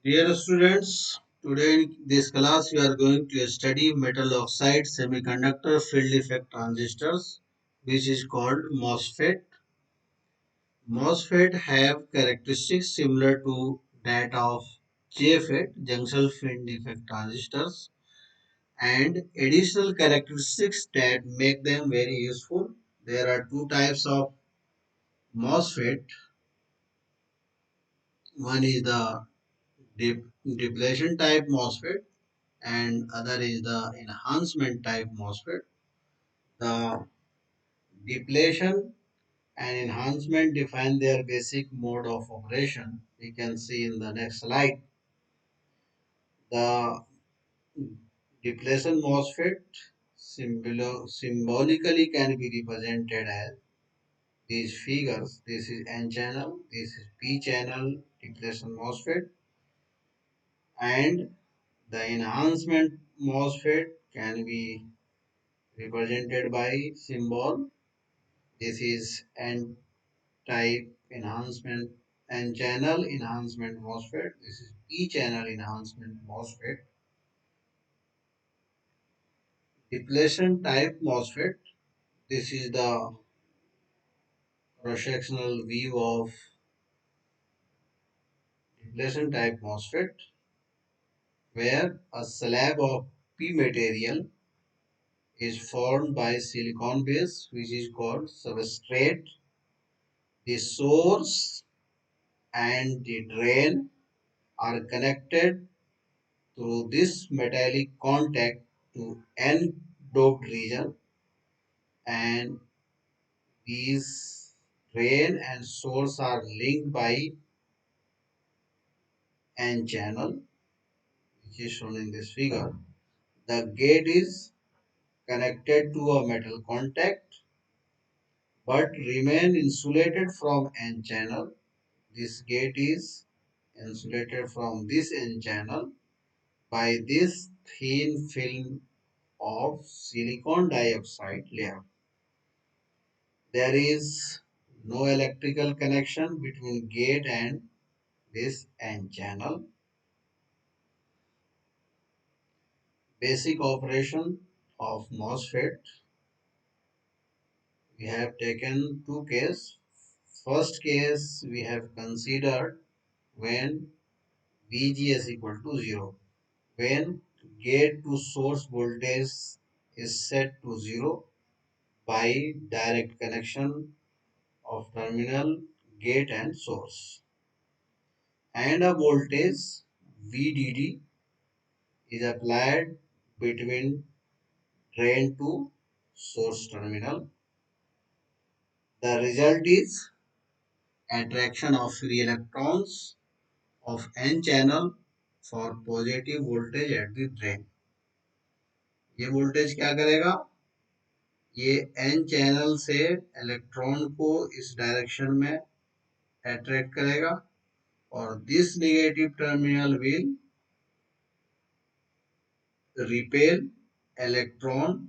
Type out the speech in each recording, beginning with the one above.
Dear students, today in this class we are going to study metal oxide semiconductor field effect transistors, which is called MOSFET. MOSFET have characteristics similar to that of JFET, junction field effect transistors, and additional characteristics that make them very useful. There are two types of MOSFET. One is the depletion type MOSFET and other is the enhancement type MOSFET. The depletion and enhancement define their basic mode of operation. We can see in the next slide. The depletion MOSFET symbolically can be represented as these figures. This is N channel, this is P channel depletion MOSFET, and the enhancement MOSFET can be represented by symbol. This is N type enhancement and channel enhancement MOSFET. This is P channel enhancement MOSFET. Depletion type MOSFET. This is the cross-sectional view of depletion type MOSFET, where a slab of P material is formed by silicon base, which is called substrate. The source and the drain are connected through this metallic contact to n-doped region, and these drain and source are linked by n channel, which is shown in this figure. The gate is connected to a metal contact but remain insulated from n channel. This gate is insulated from this n channel by this thin film of silicon dioxide layer. There is no electrical connection between gate and this N channel. Basic operation of MOSFET. We have taken two cases. First case we have considered when VGS equal to 0. When gate to source voltage is set to 0 by direct connection of terminal gate and source, and a voltage VDD is applied between drain to source terminal. The result is attraction of free electrons of n channel for positive voltage at the drain. ये voltage क्या करेगा? ये n channel से electron को इस direction में attract करेगा और this negative terminal will repel electron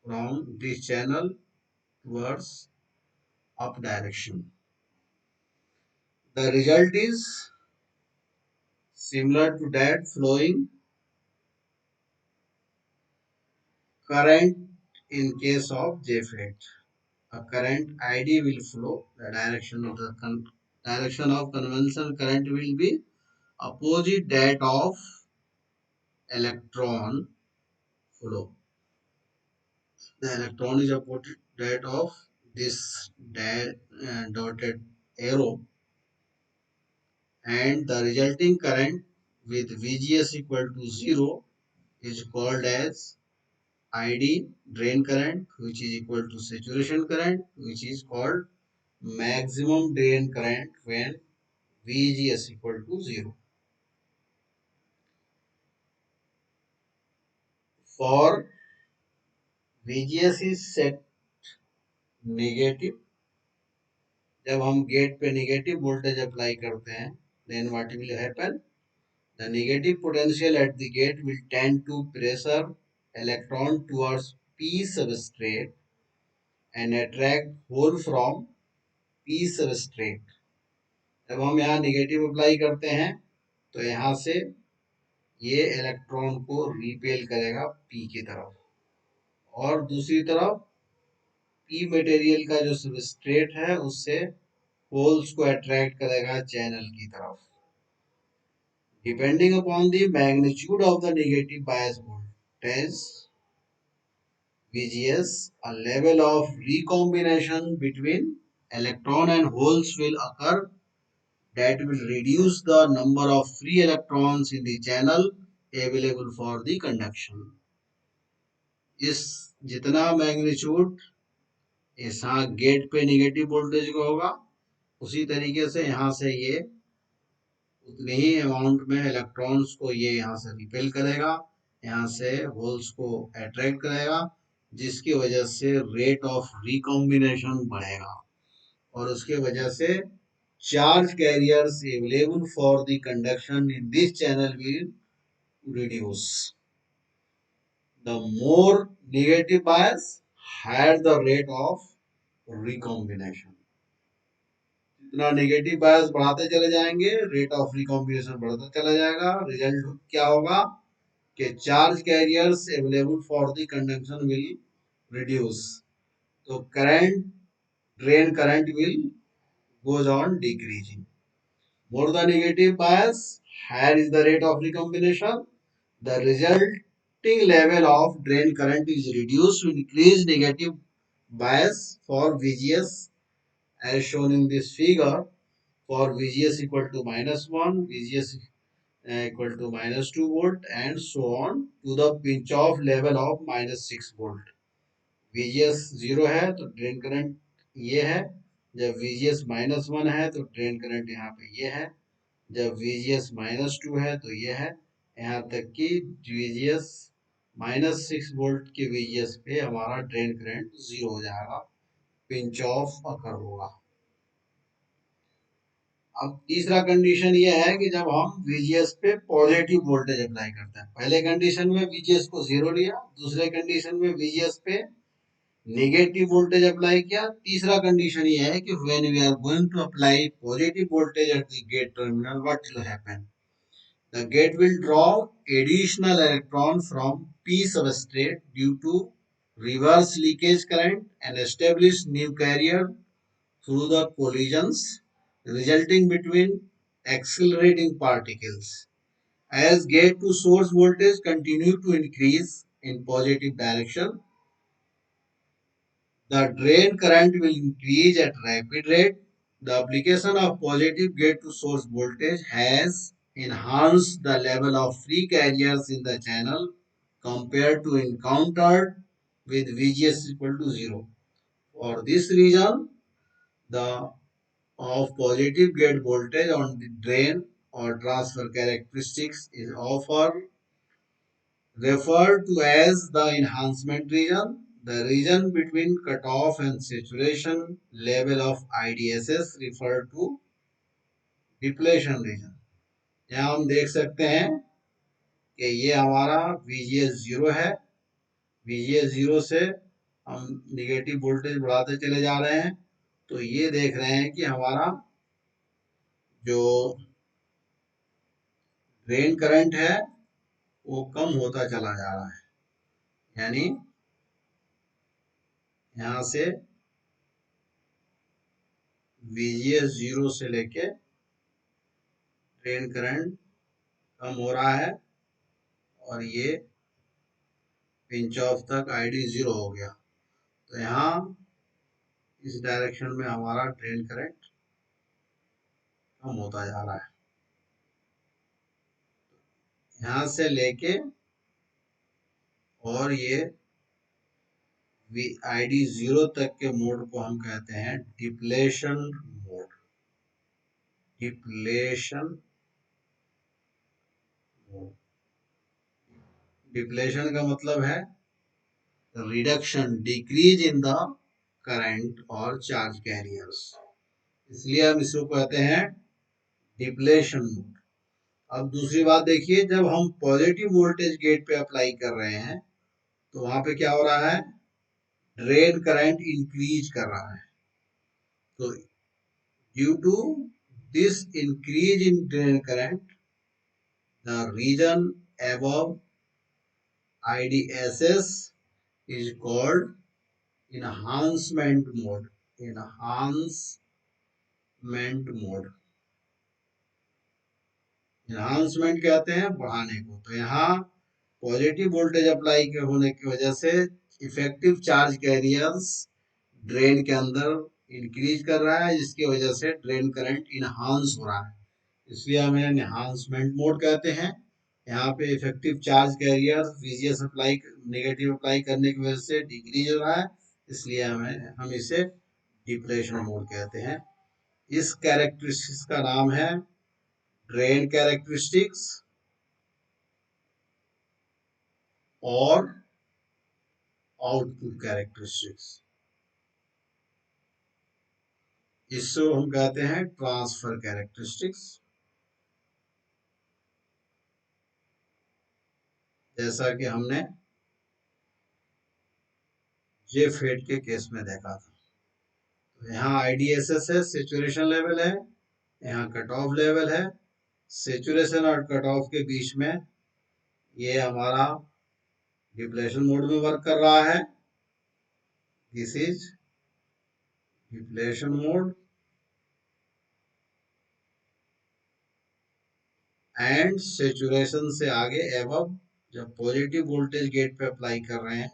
from this channel towards up direction. The result is similar to that flowing current in case of JFET. A current ID will flow. The direction of direction of conventional current will be opposite that of electron flow. The electron is opposite that of this dotted arrow, and the resulting current with VGS equal to 0 is called as ID drain current, which is equal to saturation current, which is called maximum drain current when VGS equal to 0. For VGS is set negative, जब हम gate पे negative voltage apply करते हैं, then what will happen? The negative potential at the gate will tend to pressure electron towards P substrate and attract hole from P substrate. जब हम यहाँ negative apply करते हैं तो यहाँ से ये इलेक्ट्रॉन को रिपेल करेगा पी की तरफ, और दूसरी तरफ पी मटेरियल का जो सबस्ट्रेट है उससे होल्स को अट्रैक्ट करेगा चैनल की तरफ. Depending upon the magnitude of the negative bias voltage VGS, a level of recombination between electron and holes will occur that will reduce the number of free electrons in the channel available for the conduction. इस जितना magnitude यहाँ gate पे negative voltage का होगा, उसी तरीके से यहाँ से ये उतने ही अमाउंट में इलेक्ट्रॉन्स को ये यहाँ से रिपेल करेगा, यहाँ से होल्स को अट्रैक्ट करेगा, जिसकी वजह से रेट ऑफ रिकॉम्बिनेशन बढ़ेगा और उसके वजह से charge carriers available for the conduction in this channel will reduce. The more negative bias higher the rate of recombination. जितना नेगेटिव बायस बढ़ाते चले जाएंगे, रेट ऑफ रिकॉम्बिनेशन बढ़ता चला जाएगा. रिजल्ट क्या होगा कि charge carriers available for the conduction will reduce. तो current, drain current will goes on decreasing. More the negative bias, higher is the rate of recombination. The resulting level of drain current is reduced to increase negative bias for VGS as shown in this figure. For VGS equal to -1, VGS equal to -2 volt and so on to the pinch off level of -6 volt. VGS 0 है तो drain current ये है, जब VGS -1 है तो drain current यहाँ पे ये है, जब VGS -2 है तो ये है, यहाँ तक कि VGS -6 वोल्ट के VGS पे हमारा ड्रेन करंट 0 हो जाएगा, पिंच ऑफ अकर होगा. अब तीसरा कंडीशन ये है कि जब हम VGS पे पॉजिटिव वोल्टेज अप्लाई करते हैं. पहले कंडीशन में VGS को 0 लिया, दूसरे कंडीशन में VGS पे नेगेटिव वोल्टेज अप्लाई किया. तीसरा कंडीशन ये है कि when we are going to apply positive voltage at the gate terminal, what will happen? The gate will draw additional electron from P substrate due to reverse leakage current and establish new carrier through the collisions resulting between accelerating particles. As gate to source voltage continue to increase in positive direction, the drain current will increase at rapid rate. The application of positive gate to source voltage has enhanced the level of free carriers in the channel compared to encountered with VGS equal to 0. For this reason, the of positive gate voltage on the drain or transfer characteristics is often referred to as the enhancement region. The region between cutoff and saturation level of IDSS referred to depletion region. यहाँ हम देख सकते हैं कि ये हमारा VGS 0 है, VGS 0 से हम निगेटिव वोल्टेज बढ़ाते चले जा रहे हैं, तो ये देख रहे हैं कि हमारा जो ड्रेन करंट है वो कम होता चला जा रहा है. यानी यहाँ से VGS 0 से लेके ड्रेन करंट कम हो रहा है और ये पिंच ऑफ तक ID 0 हो गया. तो यहाँ इस डायरेक्शन में हमारा ड्रेन करंट कम होता जा रहा है. यहाँ से लेके और ये ID 0 तक के मोड को हम कहते हैं depletion mode. Depletion mode, depletion का मतलब है reduction, decrease in the current और चार्ज कैरियर्स, इसलिए हम इसको कहते हैं डिप्लेशन मोड. अब दूसरी बात देखिए, जब हम पॉजिटिव वोल्टेज गेट पे अप्लाई कर रहे हैं तो वहां पे क्या हो रहा है, ड्रेन करंट इंक्रीज कर रहा है. तो due to this increase in drain current, The region above IDSS is called enhancement mode. Enhancement mode. Enhancement कहते हैं बढ़ाने को। तो यहाँ पॉजिटिव वोल्टेज अप्लाई के होने की वजह से इफेक्टिव चार्ज कैरियर्स ड्रेन के अंदर इंक्रीज कर रहा है, जिसकी वजह से ड्रेन करंट इनहांस हो रहा है, इसलिए हमें एनहांसमेंट मोड कहते हैं। यहाँ पे effective charge carrier VGS apply negative apply करने की वजह से डिक्रीज हो रहा है, इसलिए हम इसे डिप्रेशन मोड कहते हैं। इस कैरेक्टरिस्टिक्स का नाम है ड्रेन कैरेक्टरिस्टिक्स और आउटपुट कैरेक्टरिस्टिक्स। इसको हम कहते हैं ट्रांसफर कैरेक्टरिस्टिक्स। जैसा कि हमने जे फेड के केस में देखा था। तो यहाँ आईडीएसएस है, सेचुरेशन लेवल है, यहाँ कट ऑफ लेवल है। सेचुरेशन और कट ऑफ के बीच में ये हमारा डिप्लेशन मोड में वर्क कर रहा है। This is depletion mode and saturation से आगे एबव जब पॉजिटिव वोल्टेज गेट पे अप्लाई कर रहे हैं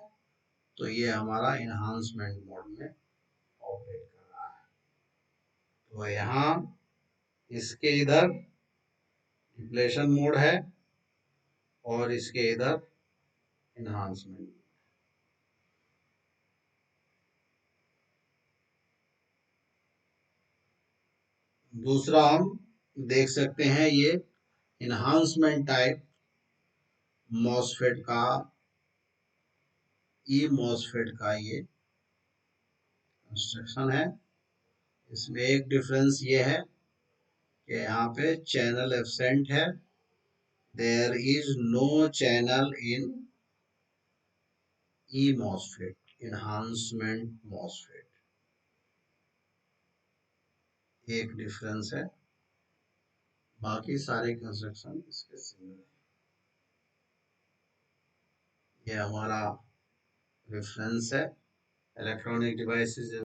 तो ये हमारा इनहांसमेंट मोड में ऑपरेट कर रहा है। तो यहाँ इसके इधर डिप्लेशन मोड है और इसके इधर इनहांसमेंट। दूसरा हम देख सकते हैं ये इनहांसमेंट टाइप मॉसफेट का, ई मॉसफेट का ये कंस्ट्रक्शन है। इसमें एक डिफरेंस ये है कि यहाँ पे चैनल एब्सेंट है। There is no channel in E MOSFET, enhancement MOSFET. एक डिफरेंस है, बाकी सारे कंस्ट्रक्शन इसके सिमिलर है। ये हमारा रेफरेंस है इलेक्ट्रॉनिक डिवाइसेस